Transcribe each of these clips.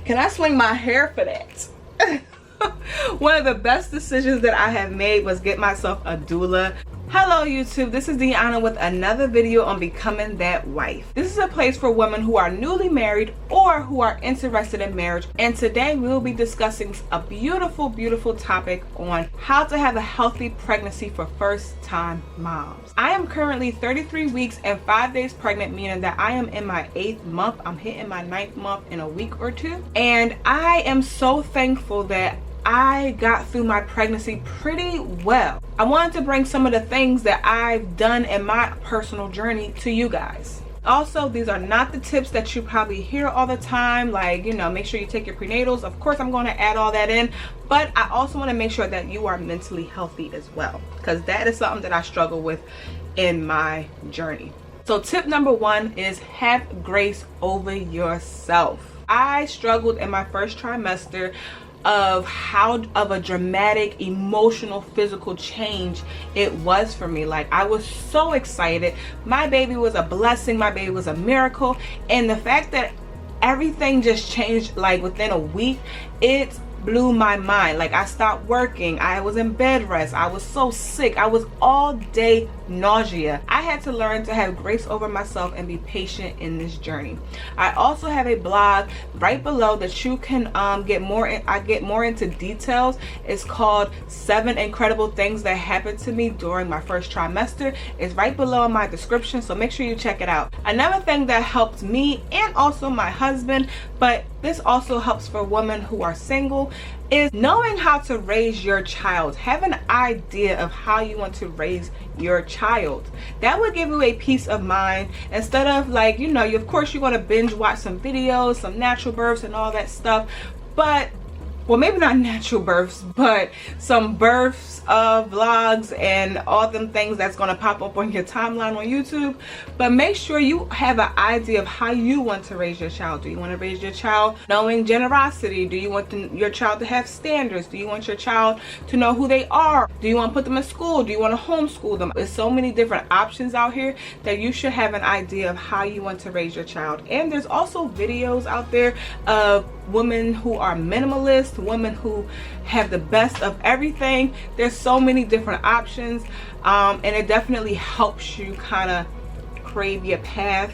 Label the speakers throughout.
Speaker 1: Can I swing my hair for that? One of the best decisions that I have made was get myself a doula. Hello YouTube, this is Deanna with another video on becoming that wife. This is a place for women who are newly married or who are interested in marriage, and today we will be discussing a beautiful topic on how to have a healthy pregnancy for first-time moms. I am currently 33 weeks and 5 days pregnant, meaning that I am in my 8th month. I'm hitting my 9th month in a week or two, and I am so thankful that I got through my pregnancy pretty well. I wanted to bring some of the things that I've done in my personal journey to you guys. Also, these are not the tips that you probably hear all the time, like, you know, make sure you take your prenatals. Of course, I'm going to add all that in, but I also want to make sure that you are mentally healthy as well, because that is something that I struggle with in my journey. So tip number 1 is have grace over yourself. I struggled in my first trimester of how of a dramatic, emotional, physical change it was for me. Like, I was so excited. My baby was a blessing. My baby was a miracle. And the fact that everything just changed like within a week, it blew my mind. Like, I stopped working. I was in bed rest. I was so sick. I was all day nausea. I had to learn to have grace over myself and be patient in this journey. I also have a blog right below that you can get more into details. It's called 7 Incredible Things That Happened to Me During My First Trimester. It's right below in my description, so make sure you check it out. Another thing that helped me and also my husband, but this also helps for women who are single, is knowing how to raise your child. Have an idea of how you want to raise your child. That would give you a peace of mind, instead of, like, you know, of course you're going to binge watch some videos, some natural births and all that stuff, but well, maybe not natural births, but some births vlogs and all them things that's going to pop up on your timeline on YouTube. But make sure you have an idea of how you want to raise your child. Do you want to raise your child knowing generosity? Do you want your child to have standards? Do you want your child to know who they are? Do you want to put them in school? Do you want to homeschool them? There's so many different options out here that you should have an idea of how you want to raise your child. And there's also videos out there of women who are minimalist, women who have the best of everything. There's so many different options, and it definitely helps you kind of crave your path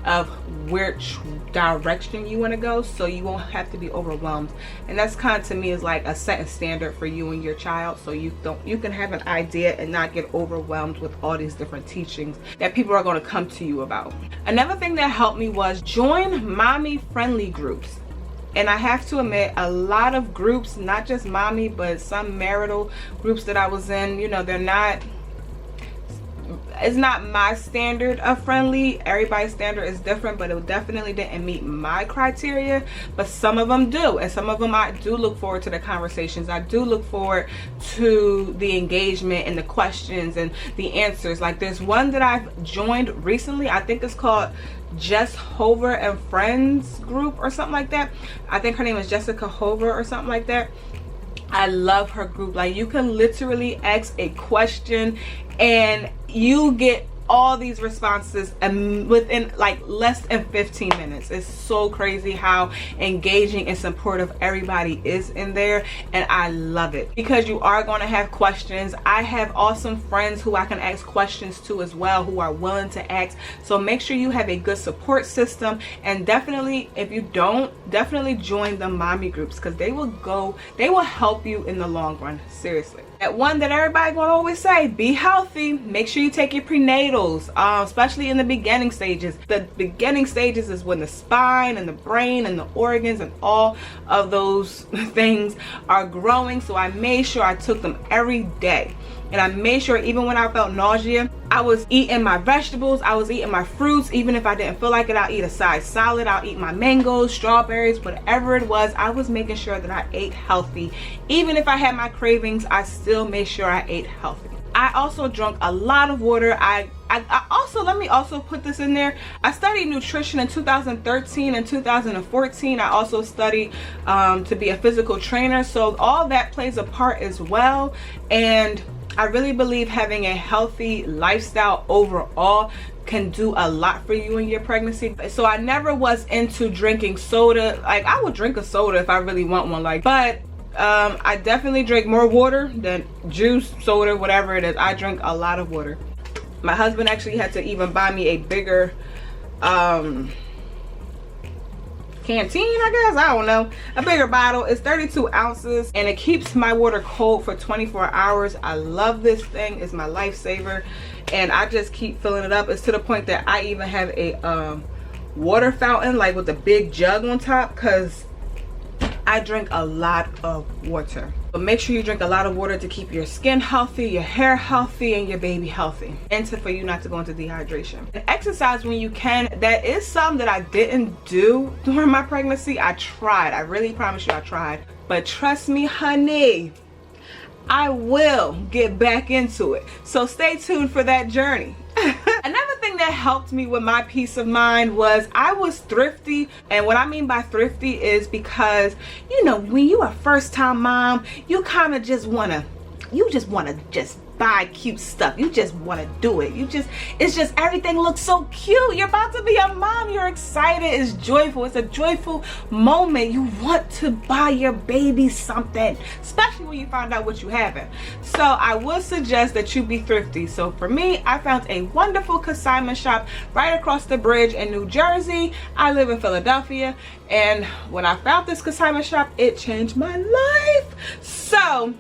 Speaker 1: of which direction you want to go, so you won't have to be overwhelmed. And that's kind of, to me, is like a set standard for you and your child, so you can have an idea and not get overwhelmed with all these different teachings that people are going to come to you about. Another thing that helped me was join mommy friendly groups. And I have to admit, a lot of groups, not just mommy, but some marital groups that I was in, you know, it's not my standard of friendly. Everybody's standard is different, but it definitely didn't meet my criteria. But some of them do, and some of them I do look forward to the conversations. I do look forward to the engagement and the questions and the answers. Like, there's one that I've joined recently. I think it's called Jess Hover and Friends group or something like that. I think her name is Jessica Hover or something like that. I love her group. Like, you can literally ask a question and you get all these responses within like less than 15 minutes. It's so crazy how engaging and supportive everybody is in there, and I love it because you are going to have questions. I have awesome friends who I can ask questions to as well, who are willing to ask. So make sure you have a good support system, and definitely, if you don't, definitely join the mommy groups, because they will help you in the long run. Seriously. That one that everybody gonna always say, be healthy. Make sure you take your prenatals, especially in the beginning stages. The beginning stages is when the spine and the brain and the organs and all of those things are growing. So I made sure I took them every day. And I made sure, even when I felt nausea, I was eating my vegetables, I was eating my fruits. Even if I didn't feel like it, I'll eat a side salad, I'll eat my mangoes, strawberries, whatever it was. I was making sure that I ate healthy. Even if I had my cravings, I still made sure I ate healthy. I also drank a lot of water. I also, let me also put this in there, I studied nutrition in 2013 and 2014. I also studied to be a physical trainer, so all that plays a part as well. And I really believe having a healthy lifestyle overall can do a lot for you in your pregnancy. So I never was into drinking soda. Like, I would drink a soda if I really want one, like, but I definitely drink more water than juice, soda, whatever it is. I drink a lot of water. My husband actually had to even buy me a bigger canteen, I guess, I don't know, a bigger bottle. It's 32 ounces and it keeps my water cold for 24 hours. I love this thing. It's my lifesaver and I just keep filling it up. It's to the point that I even have a water fountain, like with a big jug on top, because I drink a lot of water. But make sure you drink a lot of water to keep your skin healthy, your hair healthy, and your baby healthy, and for you not to go into dehydration. And exercise when you can. That is something that I didn't do during my pregnancy. I tried. I really promise you I tried. But trust me, honey, I will get back into it. So stay tuned for that journey. Another thing that helped me with my peace of mind was I was thrifty. And what I mean by thrifty is because, you know, when you a first-time mom, you kind of just want to just buy cute stuff. You just want to do it. It's just everything looks so cute. You're about to be a mom. You're excited. It's joyful. It's a joyful moment. You want to buy your baby something, especially when you find out what you haven't. So I would suggest that you be thrifty. So for me, I found a wonderful consignment shop right across the bridge in New Jersey. I live in Philadelphia, and when I found this consignment shop, it changed my life. So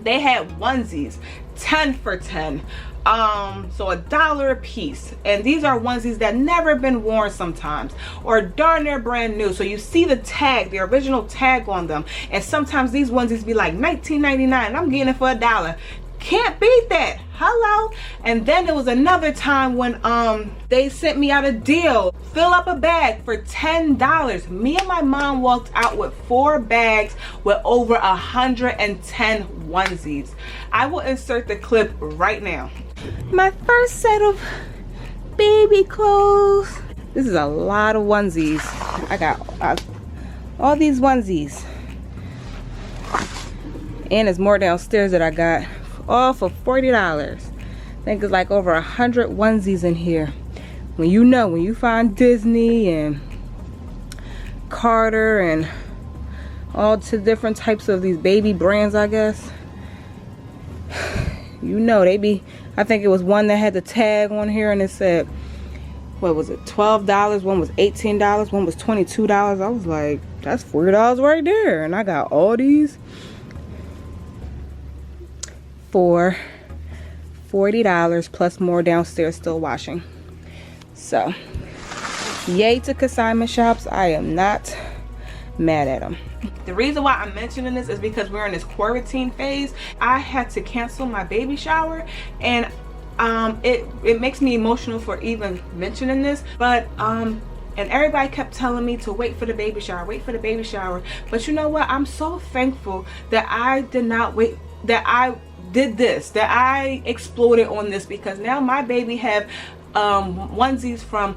Speaker 1: they had onesies, 10 for 10, so $1 a piece, and these are onesies that never been worn sometimes, or darn near brand new. So you see the tag, the original tag on them, and sometimes these onesies be like $19.99 and I'm getting it for $1. Can't beat that. Hello. And then there was another time when they sent me out a deal, fill up a bag for $10. Me and my mom walked out with 4 bags with over 110 onesies. I will insert the clip right now. My first set of baby clothes. This is a lot of onesies. I got all these onesies, and there's more downstairs that I got, all for $40. I think it's like over 100 onesies in here. When you find Disney and Carter and all the different types of these baby brands, I guess, you know, they be, I think it was one that had the tag on here and it said, what was it, $12, one was $18, one was $22. I was like, that's $40 right there. And I got all these for $40 plus more downstairs still washing. So yay to consignment shops. I am not mad at them. The reason why I'm mentioning this is because we're in this quarantine phase. I had to cancel my baby shower, and it makes me emotional for even mentioning this, but and everybody kept telling me to wait for the baby shower, wait for the baby shower. But you know what, I'm so thankful that I did not wait, that I did this, that I exploded on this, because now my baby have onesies from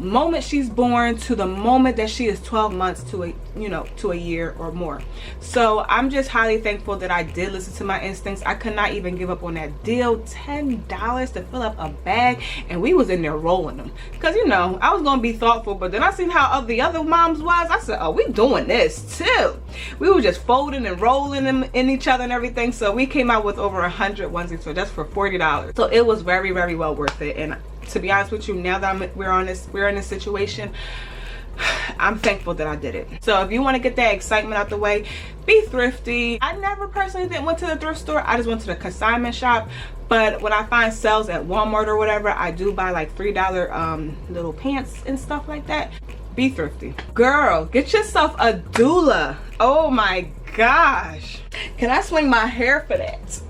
Speaker 1: moment she's born to the moment that she is 12 months to a year or more. So I'm just highly thankful that I did listen to my instincts. I could not even give up on that deal. $10 to fill up a bag, and we was in there rolling them, because I was gonna be thoughtful, but then I seen how the other moms was. I said, oh, we doing this too. We were just folding and rolling them in each other and everything. So we came out with over 100 onesies, so just for $40. So it was very, very well worth it. And to be honest with you, now that we're in this situation, I'm thankful that I did it. So if you want to get that excitement out the way, be thrifty. I never personally went to the thrift store. I just went to the consignment shop. But when I find sales at Walmart or whatever, I do buy like $3 little pants and stuff like that. Be thrifty. Girl, get yourself a doula. Oh my gosh. Can I swing my hair for that?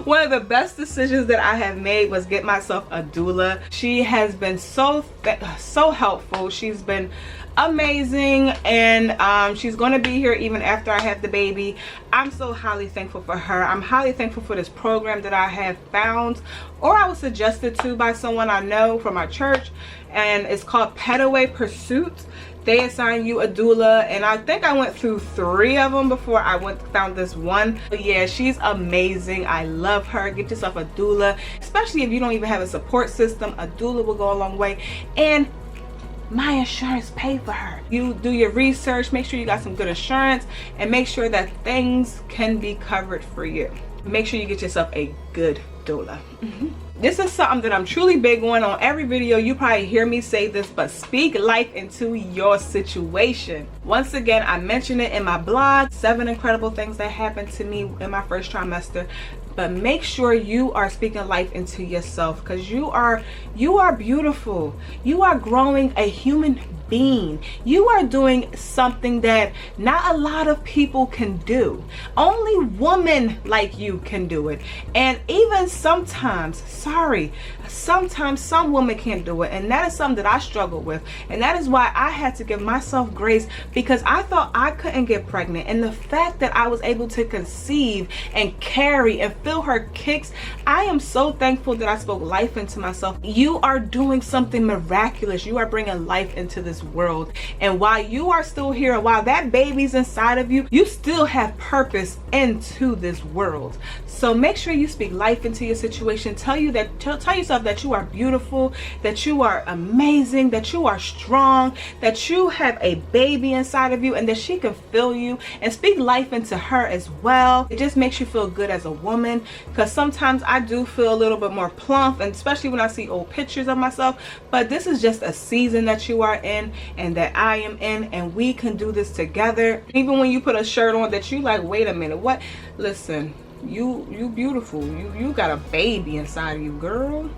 Speaker 1: One of the best decisions that I have made was get myself a doula. She has been so helpful. She's been amazing, and she's going to be here even after I have the baby. I'm so highly thankful for her. I'm highly thankful for this program that I have found, or I was suggested to by someone I know from my church, and it's called Petaway Pursuit. they assign you a doula, and I think I went through 3 of them before I found this one. But yeah, she's amazing. I love her. Get yourself a doula, especially if you don't even have a support system. A doula will go a long way, and my insurance paid for her. You do your research, make sure you got some good insurance, and make sure that things can be covered for you. Make sure you get yourself a good doula. This is something that I'm truly big on every video. You probably hear me say this, but speak life into your situation. Once again, I mentioned it in my blog, 7 incredible things that happened to me in my first trimester. But make sure you are speaking life into yourself, because you are beautiful. You are growing a human being. You are doing something that not a lot of people can do. Only women like you can do it. And even sometimes some women can't do it, and that is something that I struggle with. And that is why I had to give myself grace, because I thought I couldn't get pregnant, and the fact that I was able to conceive and carry and feel her kicks, I am so thankful that I spoke life into myself. You are doing something miraculous. You are bringing life into this world, and while you are still here, while that baby's inside of you, you still have purpose into this world. So make sure you speak life into your situation. Tell yourself that you are beautiful, that you are amazing, that you are strong, that you have a baby inside of you, and that she can feel you. And speak life into her as well. It just makes you feel good as a woman, because sometimes I do feel a little bit more plump, and especially when I see old pictures of myself. But this is just a season that you are in and that I am in, and we can do this together. Even when you put a shirt on that you like, wait a minute, what? Listen, you beautiful. You got a baby inside of you, girl.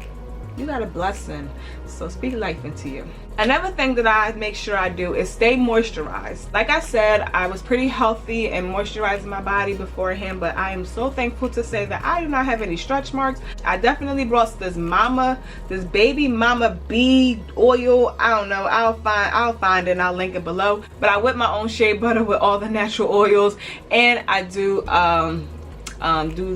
Speaker 1: You got a blessing. So speak life into you. Another thing that I make sure I do is stay moisturized. Like I said, I was pretty healthy and moisturizing my body beforehand, but I am so thankful to say that I do not have any stretch marks. I definitely brought this baby mama bee oil. I don't know, I'll find it and I'll link it below. But I whip my own shea butter with all the natural oils, and I do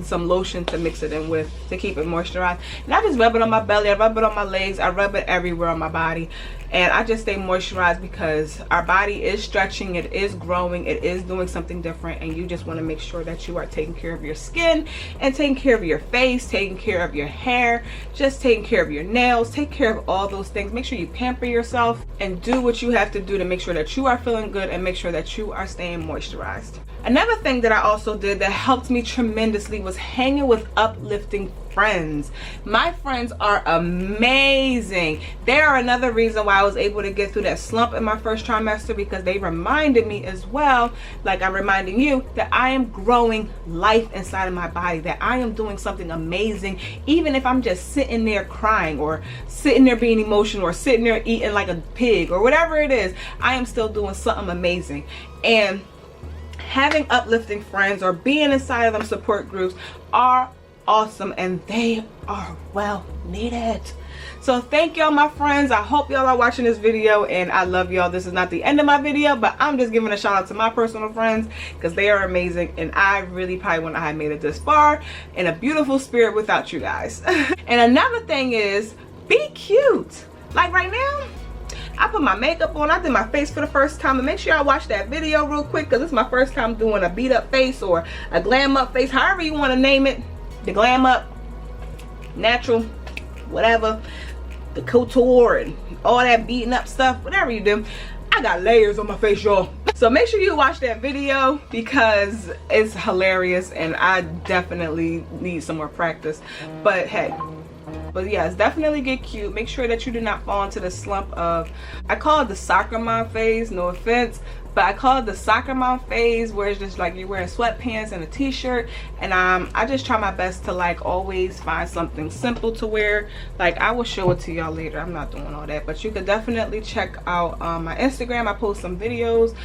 Speaker 1: some lotion to mix it in with to keep it moisturized. And I just rub it on my belly, I rub it on my legs, I rub it everywhere on my body, and I just stay moisturized, because our body is stretching, it is growing, it is doing something different, and you just want to make sure that you are taking care of your skin and taking care of your face, taking care of your hair, just taking care of your nails, take care of all those things. Make sure you pamper yourself and do what you have to do to make sure that you are feeling good and make sure that you are staying moisturized. Another thing that I also did that helped me tremendously was hanging with uplifting friends. My friends are amazing. They are another reason why I was able to get through that slump in my first trimester, because they reminded me as well, like I'm reminding you, that I am growing life inside of my body, that I am doing something amazing. Even if I'm just sitting there crying, or sitting there being emotional, or sitting there eating like a pig, or whatever it is, I am still doing something amazing. And having uplifting friends or being inside of them support groups are awesome, and they are well needed. So thank y'all, my friends. I hope y'all are watching this video, and I love y'all. This is not the end of my video, but I'm just giving a shout out to my personal friends, because they are amazing, and I really probably wouldn't have made it this far in a beautiful spirit without you guys. And another thing is, be cute. Like right now, I put my makeup on, I did my face for the first time, and make sure y'all watch that video real quick, because it's my first time doing a beat up face or a glam up face, however you want to name it. The glam up, natural, whatever, the couture and all that beating up stuff, whatever you do. I got layers on my face, y'all. So make sure you watch that video, because it's hilarious, and I definitely need some more practice. But hey, but yes, definitely get cute. Make sure that you do not fall into the slump of, I call it the soccer mom phase, no offense, but I call it the soccer mom phase, where it's just like you're wearing sweatpants and a t-shirt, and I just try my best to like always find something simple to wear. Like I will show it to y'all later, I'm not doing all that, but you could definitely check out my Instagram. I post some videos,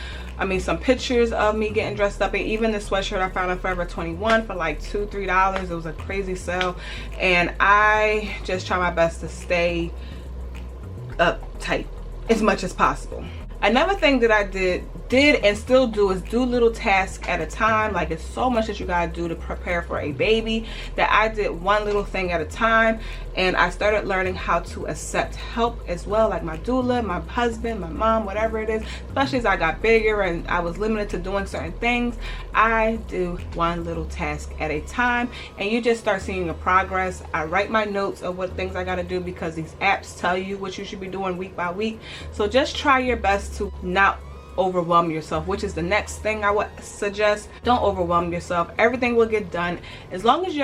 Speaker 1: some pictures of me getting dressed up, and even the sweatshirt I found on Forever 21 for like $2-3. It was a crazy sale, and I just try my best to stay uptight as much as possible. Another thing that I did did and still do is do little tasks at a time. Like, it's so much that you gotta do to prepare for a baby that I did one little thing at a time. And I started learning how to accept help as well, like my doula, my husband, my mom, whatever it is. Especially as I got bigger and I was limited to doing certain things, I do one little task at a time, and you just start seeing your progress. I write my notes of what things I got to do because these apps tell you what you should be doing week by week. So just try your best to not overwhelm yourself, which is the next thing I would suggest. Don't overwhelm yourself. Everything will get done as long as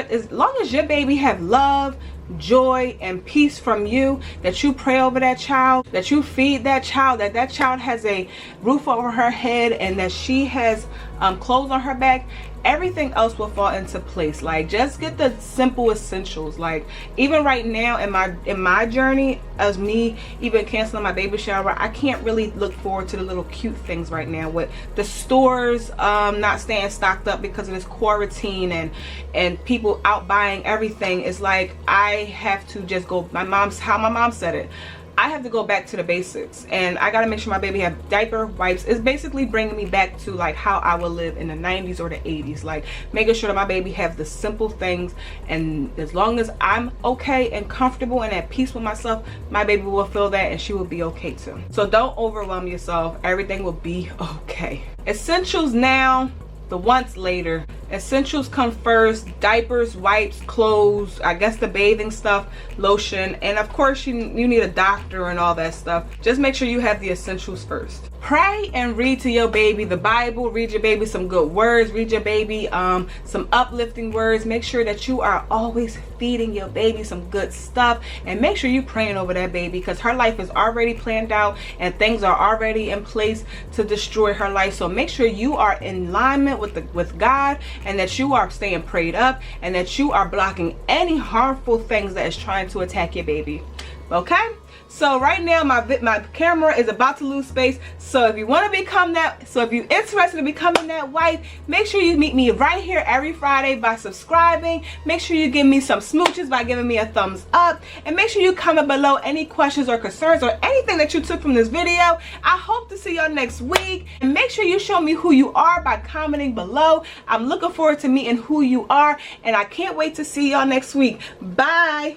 Speaker 1: your baby have love, joy, and peace from you, that you pray over that child, that you feed that child, that child has a roof over her head, and that she has clothes on her back. Everything else will fall into place. Like, just get the simple essentials. Like, even right now in my journey as me even canceling my baby shower, I can't really look forward to the little cute things right now with the stores not staying stocked up because of this quarantine and people out buying everything. It's like I have to just go, how my mom said it, I have to go back to the basics, and I gotta make sure my baby have diaper, wipes. It's basically bringing me back to like how I would live in the 90s or the 80s, like making sure that my baby have the simple things, and as long as I'm okay and comfortable and at peace with myself, my baby will feel that and she will be okay too. So don't overwhelm yourself. Everything will be okay. Essentials now, the wants later. Essentials come first: diapers, wipes, clothes, I guess the bathing stuff, lotion, and of course you need a doctor and all that stuff. Just make sure you have the essentials first. Pray and read to your baby the Bible. Read your baby some good words. Read your baby some uplifting words. Make sure that you are always feeding your baby some good stuff, and make sure you're praying over that baby, because her life is already planned out and things are already in place to destroy her life. So make sure you are in alignment with God, and that you are staying prayed up, and that you are blocking any harmful things that is trying to attack your baby. Okay? So right now my camera is about to lose space. So if you want to become that, so if you're interested in becoming that wife, make sure you meet me right here every Friday by subscribing. Make sure you give me some smooches by giving me a thumbs up, and make sure you comment below any questions or concerns or anything that you took from this video. I hope to see y'all next week, and make sure you show me who you are by commenting below. I'm looking forward to meeting who you are, and I can't wait to see y'all next week. Bye.